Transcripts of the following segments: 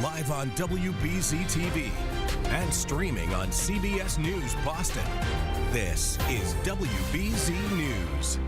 live on WBZ TV and streaming on CBS News Boston. This is WBZ News.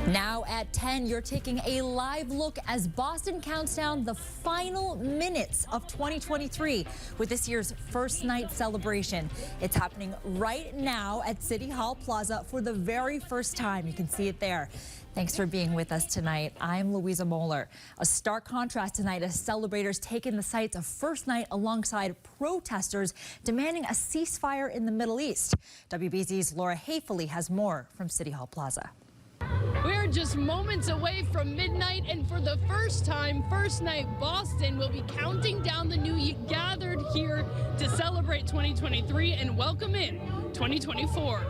Now at 10, you're taking a live look as Boston counts down the final minutes of 2023 with this year's first night celebration. It's happening right now at City Hall Plaza for the very first time. You can see it there. Thanks for being with us tonight. I'm Louisa Mohler. A stark contrast tonight as celebrators take in the sights of first night alongside protesters demanding a ceasefire in the Middle East. WBZ's Laura Hayfley has more from City Hall Plaza. We're just moments away from midnight, and for the first time, First Night Boston will be counting down the new year, gathered here to celebrate 2023 and welcome in 2024.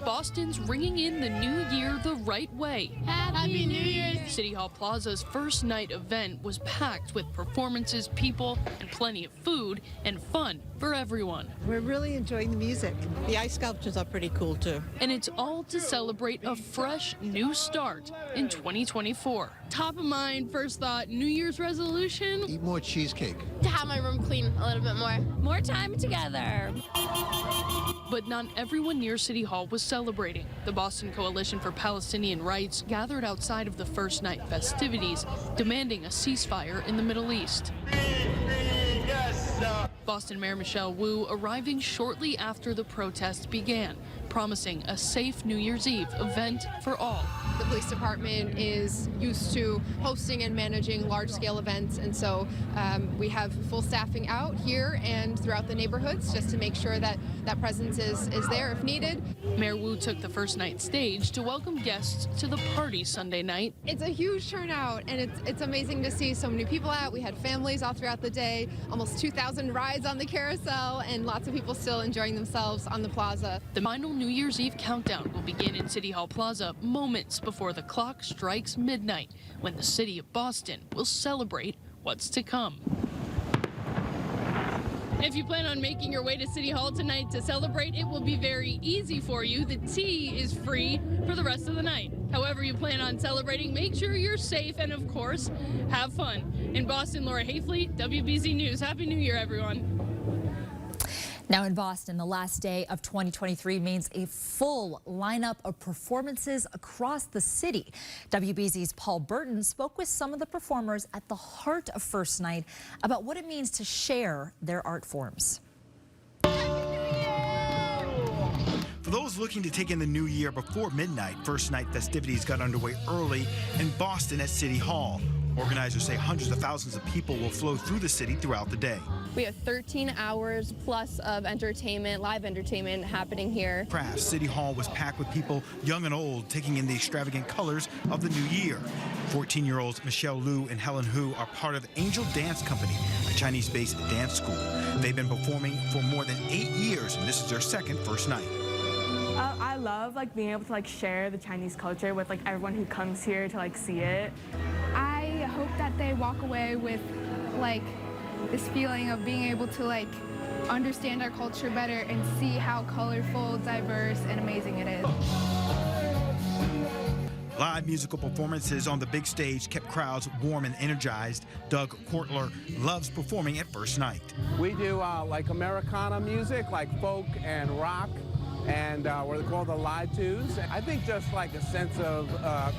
Boston's ringing in the new year the right way. Happy New Year! City Hall Plaza's first night event was packed with performances, people, and plenty of food and fun for everyone. We're really enjoying the music. The ice sculptures are pretty cool too. And it's all to celebrate a fresh new start in 2024. Top of mind, first thought, New Year's resolution? Eat more cheesecake. To have my room clean a little bit more. More time together. But not everyone near City Hall was celebrating. The Boston Coalition for Palestinian Rights gathered outside of the first night festivities, demanding a ceasefire in the Middle East. Boston Mayor Michelle Wu arriving shortly after the protests began, promising a safe New Year's Eve event for all. The police department is used to hosting and managing large-scale events, and so we have full staffing out here and throughout the neighborhoods just to make sure that that presence is there if needed. Mayor Wu took the first night stage to welcome guests to the party Sunday night. It's a huge turnout, and it's amazing to see so many people out. We had families all throughout the day, almost 2,000 rides on the carousel, and lots of people still enjoying themselves on the plaza. The final New Year's Eve countdown will begin in City Hall Plaza moments before the clock strikes midnight, when the city of Boston will celebrate what's to come. If you plan on making your way to City Hall tonight to celebrate, it will be very easy for you. The tea is free for the rest of the night. However you plan on celebrating, make sure you're safe and, of course, have fun. In Boston, Laura Hayfley, WBZ News. Happy New Year, everyone. Now in Boston, the last day of 2023 means a full lineup of performances across the city. WBZ's Paul Burton spoke with some of the performers at the heart of First Night about what it means to share their art forms. For those looking to take in the new year before midnight, First Night festivities got underway early in Boston at City Hall. Organizers say hundreds of thousands of people will flow through the city throughout the day. We have 13 hours plus of entertainment, live entertainment happening here. Crafts, City Hall was packed with people young and old taking in the extravagant colors of the new year. 14-year-olds Michelle Liu and Helen Hu are part of Angel Dance Company, a Chinese-based dance school. They've been performing for more than 8 years, and this is their second First Night. I love being able to share the Chinese culture with everyone who comes here to see it. I hope that they walk away with this feeling of being able to understand our culture better and see how colorful, diverse, and amazing it is. Live musical performances on the big stage kept crowds warm and energized. Doug Kortler loves performing at First Night. We do Americana music, folk and rock, and what they call the live twos. I think just a sense of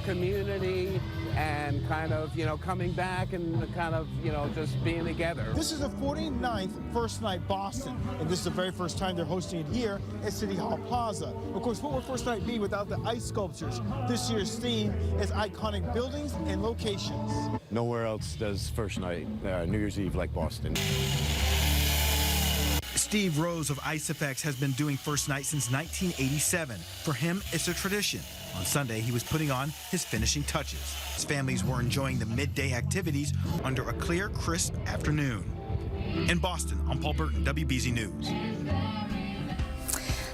community and kind of, coming back and kind of, just being together. This is the 49th First Night Boston, and this is the very first time they're hosting it here at City Hall Plaza. Of course, what would First Night be without the ice sculptures? This year's theme is iconic buildings and locations. Nowhere else does First Night, New Year's Eve like Boston. Steve Rose of Ice Effects has been doing First Night since 1987. For him, it's a tradition. On Sunday, he was putting on his finishing touches. His families were enjoying the midday activities under a clear, crisp afternoon. In Boston, I'm Paul Burton, WBZ News.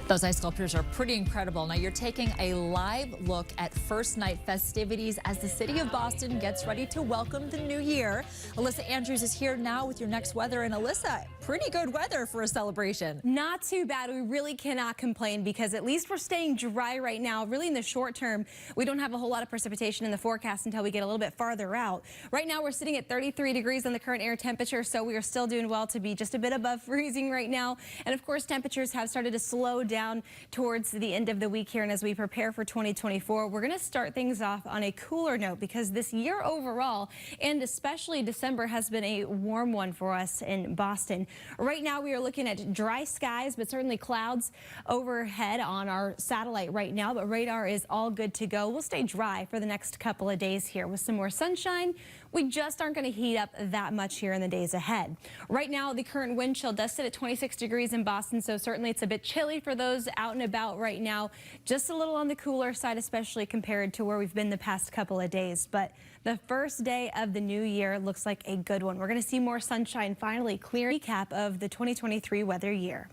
Those ice sculptures are pretty incredible. Now you're taking a live look at First Night festivities as the city of Boston gets ready to welcome the new year. Alyssa Andrews is here now with your next weather. And Alyssa, pretty good weather for a celebration. Not too bad. We really cannot complain because at least we're staying dry right now. Really in the short term, we don't have a whole lot of precipitation in the forecast until we get a little bit farther out. Right now we're sitting at 33 degrees on the current air temperature, so we are still doing well to be just a bit above freezing right now. And of course, temperatures have started to slow down towards the end of the week here. And as we prepare for 2024, we're going to start things off on a cooler note because this year overall, and especially December, has been a warm one for us in Boston. Right now we are looking at dry skies, but certainly clouds overhead on our satellite right now, but radar is all good to go. We'll stay dry for the next couple of days here with some more sunshine. We just aren't going to heat up that much here in the days ahead. Right now, the current wind chill does sit at 26 degrees in Boston, so certainly it's a bit chilly for those out and about right now. Just a little on the cooler side, especially compared to where we've been the past couple of days. But the first day of the new year looks like a good one. We're going to see more sunshine finally. Clear recap of the 2023 weather year.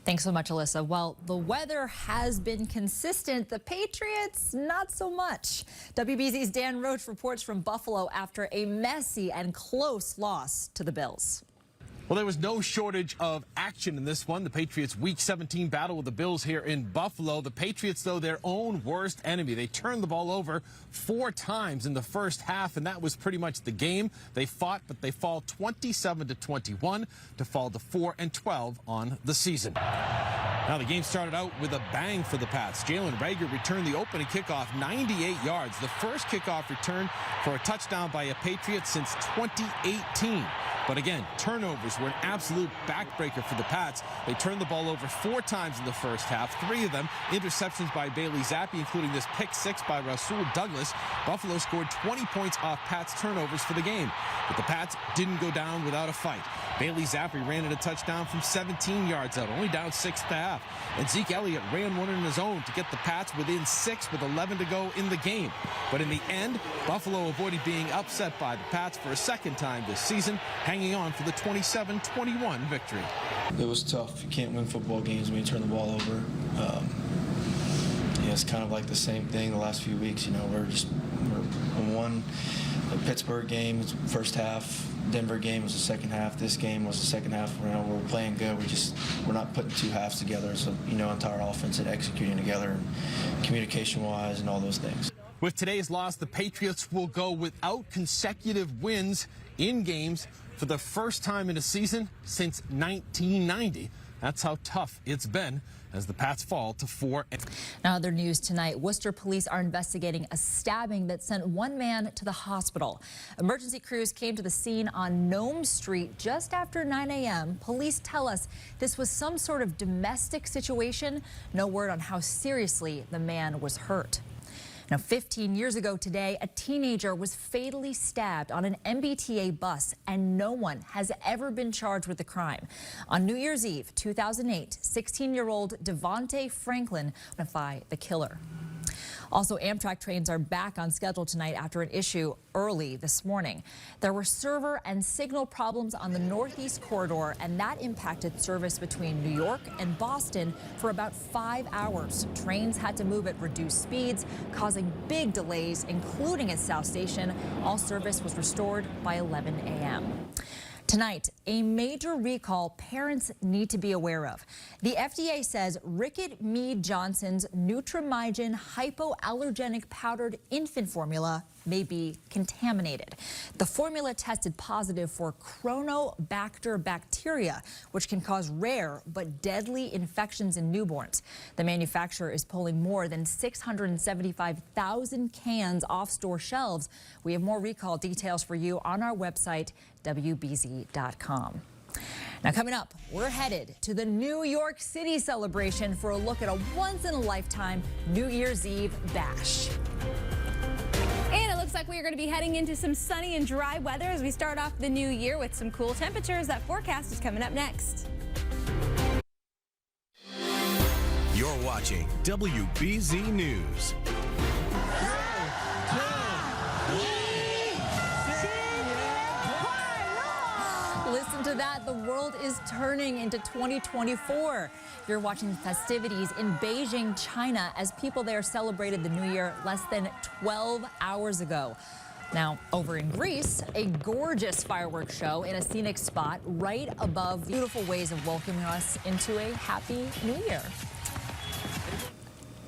Thanks so much, Alyssa. Well, the weather has been consistent. The Patriots, not so much. WBZ's Dan Roach reports from Buffalo after a messy and close loss to the Bills. Well, there was no shortage of action in this one. The Patriots' Week 17 battle with the Bills here in Buffalo. The Patriots, though, their own worst enemy. They turned the ball over 4 times in the first half, and that was pretty much the game. They fought, but they fall 27-21 to fall to 4-12 on the season. Now, the game started out with a bang for the Pats. Jalen Reagor returned the opening kickoff 98 yards. The first kickoff return for a touchdown by a Patriot since 2018. But again, turnovers were an absolute backbreaker for the Pats. They turned the ball over 4 times in the first half, 3 of them interceptions by Bailey Zappi, including this pick 6 by Rasul Douglas. Buffalo scored 20 points off Pats turnovers for the game. But the Pats didn't go down without a fight. Bailey Zappi ran in a touchdown from 17 yards out, only down 6.5. And Zeke Elliott ran one on his own to get the Pats within 6 with 11 to go in the game. But in the end, Buffalo avoided being upset by the Pats for a second time this season, hanging on for the 27-21 victory. It was tough. You can't win football games when you turn the ball over. It's kind of like the same thing the last few weeks. You know, we're won the Pittsburgh game, it's first half. Denver game was the second half. This game was the second half. You know, we're playing good. We're not putting 2 halves together. So, you know, entire offense and executing together, and communication-wise, and all those things. With today's loss, the Patriots will go without consecutive wins in games for the first time in a season since 1990. That's how tough it's been as the Pats fall to 4. Now, other news tonight, Worcester police are investigating a stabbing that sent 1 man to the hospital. Emergency crews came to the scene on Nome Street just after 9 a.m. Police tell us this was some sort of domestic situation. No word on how seriously the man was hurt. Now, 15 years ago today, a teenager was fatally stabbed on an MBTA bus, and no one has ever been charged with the crime. On New Year's Eve, 2008, 16-year-old Devontae Franklin identified the killer. Also, Amtrak trains are back on schedule tonight after an issue early this morning. There were server and signal problems on the Northeast Corridor, and that impacted service between New York and Boston for about 5 hours. Trains had to move at reduced speeds, causing big delays, including at South Station. All service was restored by 11 a.m. Tonight, a major recall parents need to be aware of. The FDA says Rickett Mead Johnson's Nutrimygen hypoallergenic powdered infant formula may be contaminated. The formula tested positive for Chronobacter bacteria, which can cause rare but deadly infections in newborns. The manufacturer is pulling more than 675,000 cans off store shelves. We have more recall details for you on our website, WBZ.com. Now, coming up, we're headed to the New York City celebration for a look at a once-in-a-lifetime New Year's Eve bash. And it looks like we are going to be heading into some sunny and dry weather as we start off the new year with some cool temperatures. That forecast is coming up next. You're watching WBZ News. Listen to that. The world is turning into 2024. You're watching the festivities in Beijing, China, as people there celebrated the new year less than 12 hours ago. Now, over in Greece, a gorgeous fireworks show in a scenic spot right above beautiful ways of welcoming us into a happy new year.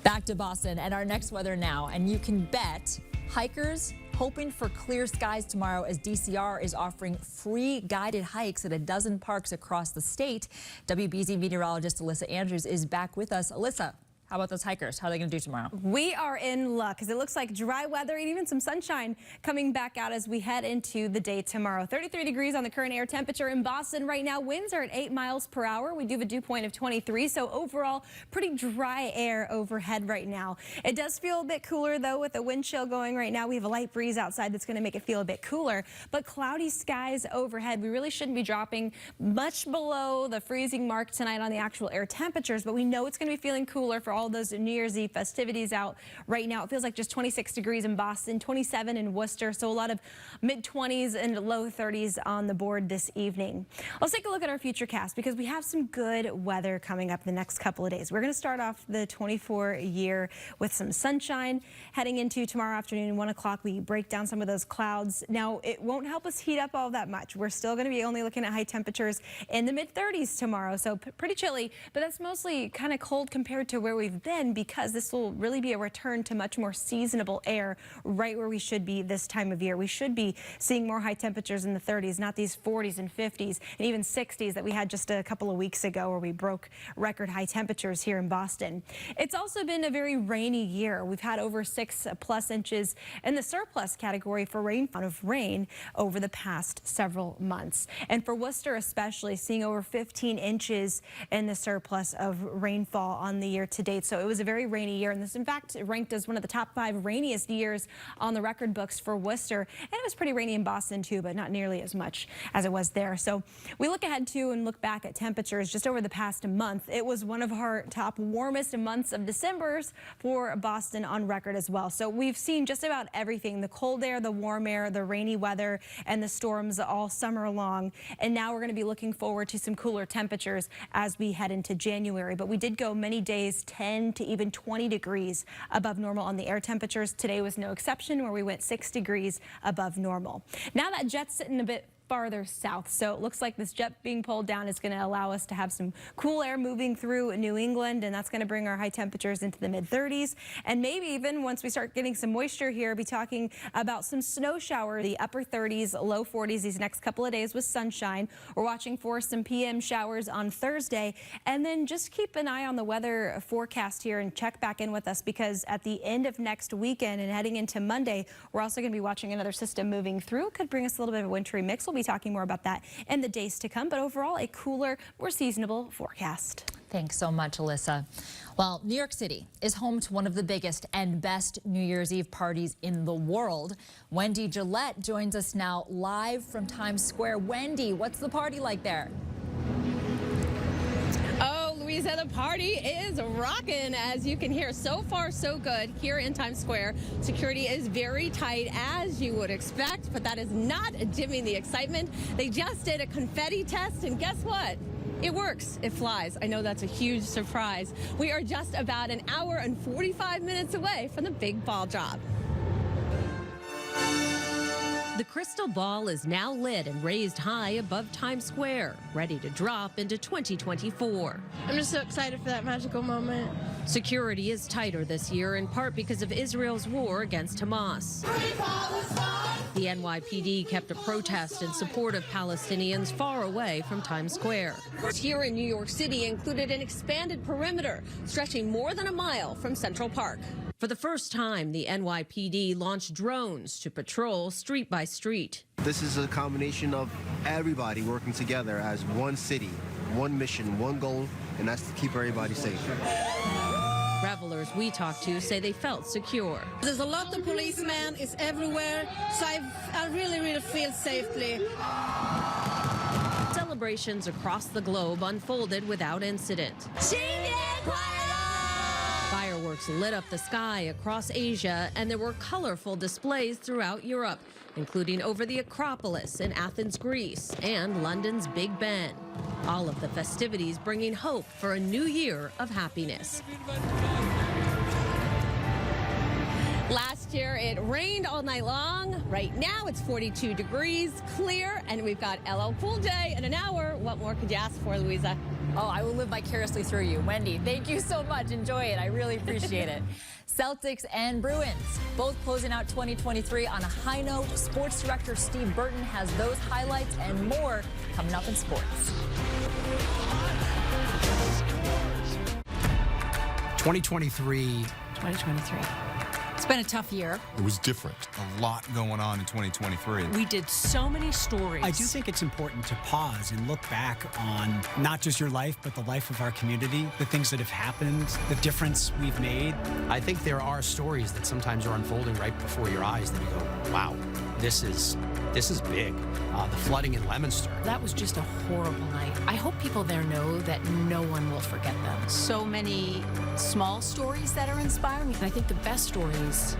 Back to Boston and our next weather now, and you can bet hikers hoping for clear skies tomorrow as DCR is offering free guided hikes at a dozen parks across the state. WBZ meteorologist Alyssa Andrews is back with us. Alyssa, how about those hikers? How are they going to do tomorrow? We are in luck because it looks like dry weather and even some sunshine coming back out as we head into the day tomorrow. 33 degrees on the current air temperature in Boston right now. Winds are at 8 miles per hour. We do have a dew point of 23, so overall pretty dry air overhead right now. It does feel a bit cooler though with the wind chill going right now. We have a light breeze outside that's going to make it feel a bit cooler, but cloudy skies overhead. We really shouldn't be dropping much below the freezing mark tonight on the actual air temperatures, but we know it's going to be feeling cooler for all those New Year's Eve festivities out right now. It feels like just 26 degrees in Boston, 27 in Worcester, so a lot of mid-20s and low 30s on the board this evening. Let's take a look at our futurecast because we have some good weather coming up the next couple of days. We're going to start off the 24 year with some sunshine. Heading into tomorrow afternoon, 1 o'clock, we break down some of those clouds. Now, it won't help us heat up all that much. We're still going to be only looking at high temperatures in the mid-30s tomorrow, so pretty chilly, but that's mostly kind of cold compared to where we've been, because this will really be a return to much more seasonable air right where we should be this time of year. We should be seeing more high temperatures in the 30s, not these 40s and 50s and even 60s that we had just a couple of weeks ago where we broke record high temperatures here in Boston. It's also been a very rainy year. We've had over 6+ inches in the surplus category for rain over the past several months. And for Worcester especially, seeing over 15 inches in the surplus of rainfall on the year to date. So it was a very rainy year, and this in fact ranked as one of the top 5 rainiest years on the record books for Worcester. And it was pretty rainy in Boston too, but not nearly as much as it was there. So we look ahead to and look back at temperatures just over the past month. It was one of our top warmest months of December's for Boston on record as well. So we've seen just about everything: the cold air, the warm air, the rainy weather, and the storms all summer long. And now we're going to be looking forward to some cooler temperatures as we head into January. But we did go many days 10 to even 20 degrees above normal on the air temperatures. Today was no exception, where we went 6 degrees above normal. Now that jet's sitting a bit farther south, so it looks like this jet being pulled down is going to allow us to have some cool air moving through New England, and that's going to bring our high temperatures into the mid-30s, and maybe even once we start getting some moisture here, be talking about some snow shower, the upper 30s, low 40s these next couple of days with sunshine. We're watching for some PM showers on Thursday, and then just keep an eye on the weather forecast here and check back in with us, because at the end of next weekend and heading into Monday, we're also going to be watching another system moving through. Could bring us a little bit of a wintry mix. We'll be talking more about that in the days to come, but overall a cooler, more seasonable forecast. Thanks so much, Alyssa. Well, New York City is home to one of the biggest and best New Year's Eve parties in the world. Wendy Gillette joins us now live from Times Square. Wendy, what's the party like there? Louisa, the party is rocking, as you can hear. So far, so good here in Times Square. Security is very tight, as you would expect, but that is not dimming the excitement. They just did a confetti test, and guess what? It works. It flies. I know that's a huge surprise. We are just about an hour and 45 minutes away from the big ball drop. The crystal ball is now lit and raised high above Times Square, ready to drop into 2024. I'm just so excited for that magical moment. Security is tighter this year, in part because of Israel's war against Hamas. The NYPD kept a protest in support of Palestinians far away from Times Square. Here in New York City included an expanded perimeter stretching more than a mile from Central Park. For the first time, the NYPD launched drones to patrol street by street. This is a combination of everybody working together as one city, one mission, one goal, and that's to keep everybody safe. Revelers we talked to say they felt secure. There's a lot of policemen, it's everywhere, so I really feel safely. Celebrations across the globe unfolded without incident. Fireworks lit up the sky across Asia, and there were colorful displays throughout Europe, including over the Acropolis in Athens, Greece, and London's Big Ben. All of the festivities bringing hope for a new year of happiness. Last year it rained all night long. Right now it's 42 degrees, clear, and we've got LL Cool J in an hour. What more could you ask for, Louisa? Oh, I will live vicariously through you. Wendy, thank you so much. Enjoy it. I really appreciate it. Celtics and Bruins, both closing out 2023 on a high note. Sports director Steve Burton has those highlights and more coming up in sports. 2023. It's been a tough year. It was different. A lot going on in 2023. We did so many stories. I do think it's important to pause and look back on not just your life, but the life of our community, the things that have happened, the difference we've made. I think there are stories that sometimes are unfolding right before your eyes that you go, wow, this is big. The flooding in Leominster. That was just a horrible night. I hope people there know that no one will forget them. So many small stories that are inspiring. And I think the best stories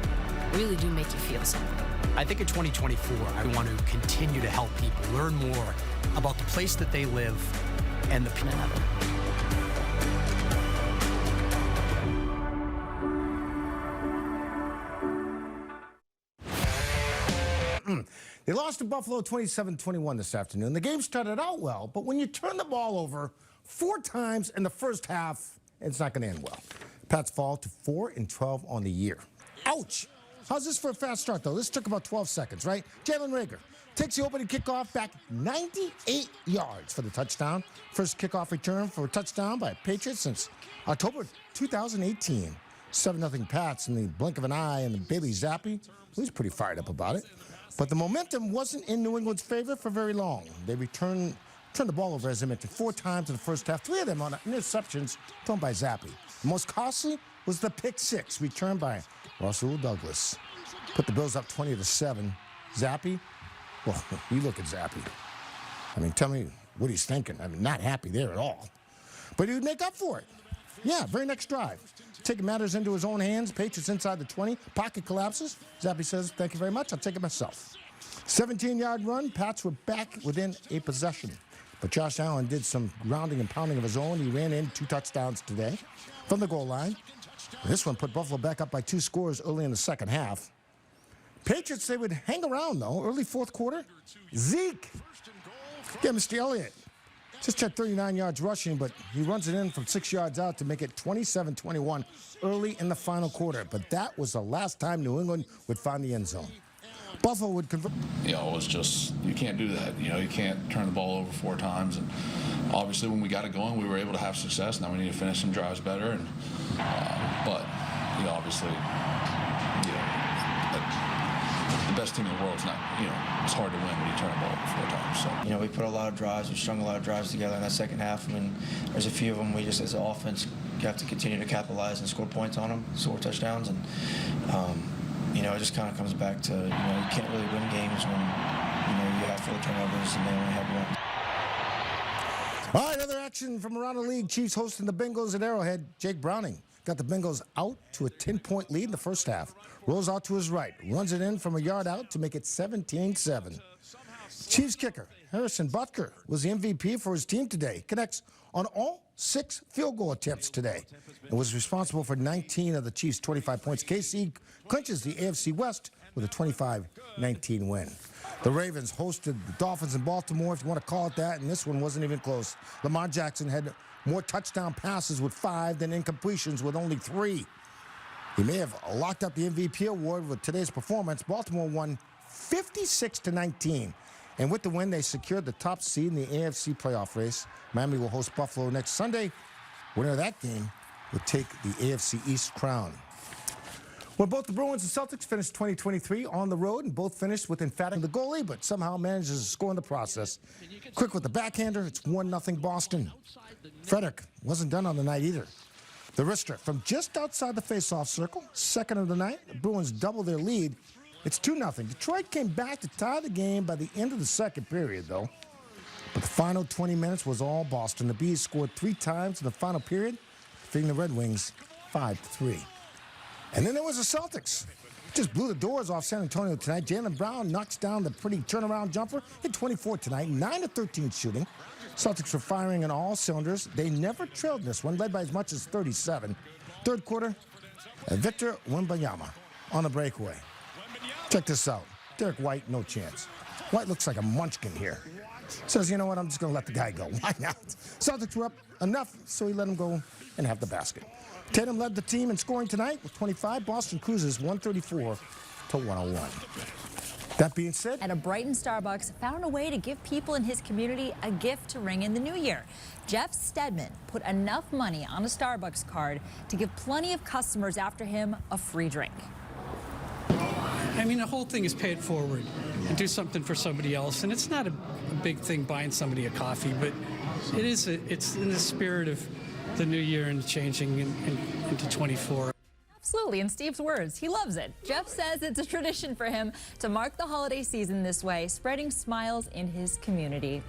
really do make you feel something. I think in 2024, I want to continue to help people learn more about the place that they live and the people. They lost to Buffalo 27-21 this afternoon. The game started out well, but when you turn the ball over 4 times in the first half, it's not going to end well. Pats fall to 4-12 on the year. Ouch! How's this for a fast start, though? This took about 12 seconds, right? Jalen Reagor takes the opening kickoff back 98 yards for the touchdown. First kickoff return for a touchdown by Patriots since October 2018. 7-0 Pats in the blink of an eye, and Bailey Zappi, he's pretty fired up about it. But the momentum wasn't in New England's favor for very long. They turned the ball over, as I mentioned, 4 times in the first half, 3 of them on interceptions thrown by Zappi. The most costly was the pick 6 returned by Russell Douglas. Put the Bills up 20-7. Zappi, well, you look at Zappi. I mean, tell me what he's thinking. I mean, not happy there at all. But he would make up for it. Yeah, very next drive. Taking matters into his own hands. Patriots inside the 20. Pocket collapses. Zappi says, thank you very much. I'll take it myself. 17-yard run. Pats were back within a possession. But Josh Allen did some grounding and pounding of his own. He ran in 2 touchdowns today from the goal line. This one put Buffalo back up by 2 scores early in the second half. Patriots, they would hang around, though. Early fourth quarter. Zeke. Yeah, Mr. Elliott. Just had 39 yards rushing, but he runs it in from 6 yards out to make it 27-21 early in the final quarter. But that was the last time New England would find the end zone. Buffalo would convert. You know, it's just, you can't do that. You know, you can't turn the ball over 4 times. And obviously, when we got it going, we were able to have success. Now we need to finish some drives better. And but, you know, obviously, you know, the best team in the world is not, you know, it's hard to win when you turn the ball over 4 times. So. You know, we put a lot of drives, we strung a lot of drives together in that second half. I mean, there's a few of them we just, as an offense, have to continue to capitalize and score points on them, score touchdowns. And, you know, it just kind of comes back to, you know, you can't really win games when, you know, you have 4 turnovers and they only have 1. All right, other action from around the league. Chiefs hosting the Bengals at Arrowhead. Jake Browning got the Bengals out to a 10-point lead in the first half. Rolls out to his right, runs it in from a yard out to make it 17-7. Chiefs kicker Harrison Butker was the MVP for his team today. Connects on all 6 field goal attempts today and was responsible for 19 of the Chiefs' 25 points. KC clinches the AFC West with a 25-19 win. The Ravens hosted the Dolphins in Baltimore, if you want to call it that, and this one wasn't even close. Lamar Jackson had more touchdown passes with 5 than incompletions with only 3. He may have locked up the MVP award with today's performance. Baltimore won 56-19. And with the win, they secured the top seed in the AFC playoff race. Miami will host Buffalo next Sunday. Winner of that game would take the AFC East crown. Well, both the Bruins and Celtics finished 2023 on the road, and both finished with emphatic the goalie, but somehow manages to score in the process. Quick with the backhander, it's 1-0 Boston. Frederick wasn't done on the night either. The wrister from just outside the faceoff circle, second of the night. The Bruins double their lead. It's 2-0. Detroit came back to tie the game by the end of the second period, though. But the final 20 minutes was all Boston. The Bees scored 3 times in the final period, defeating the Red Wings 5-3. And then there was the Celtics. Just blew the doors off San Antonio tonight. Jaylen Brown knocks down the pretty turnaround jumper. Hit 24 tonight, 9-13 shooting. Celtics were firing on all cylinders. They never trailed this one, led by as much as 37. Third quarter, Victor Wembanyama on the breakaway. Check this out. Derek White, no chance. White looks like a munchkin here. Says, you know what, I'm just going to let the guy go. Why not? Celtics were up enough, so he let him go and have the basket. Tatum led the team in scoring tonight with 25. Boston cruises 134 to 101. That being said, at a Brighton Starbucks found a way to give people in his community a gift to ring in the new year. Jeff Stedman put enough money on a Starbucks card to give plenty of customers after him a free drink. I mean, the whole thing is pay it forward and do something for somebody else. And it's not a big thing buying somebody a coffee, but it's in the spirit of the new year and changing into 24. Absolutely, in Steve's words, he loves it. Jeff says it's a tradition for him to mark the holiday season this way, spreading smiles in his community.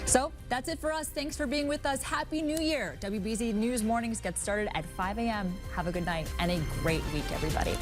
So that's it for us. Thanks for being with us. Happy New Year. WBZ News Mornings get started at 5 a.m. Have a good night and a great week, everybody.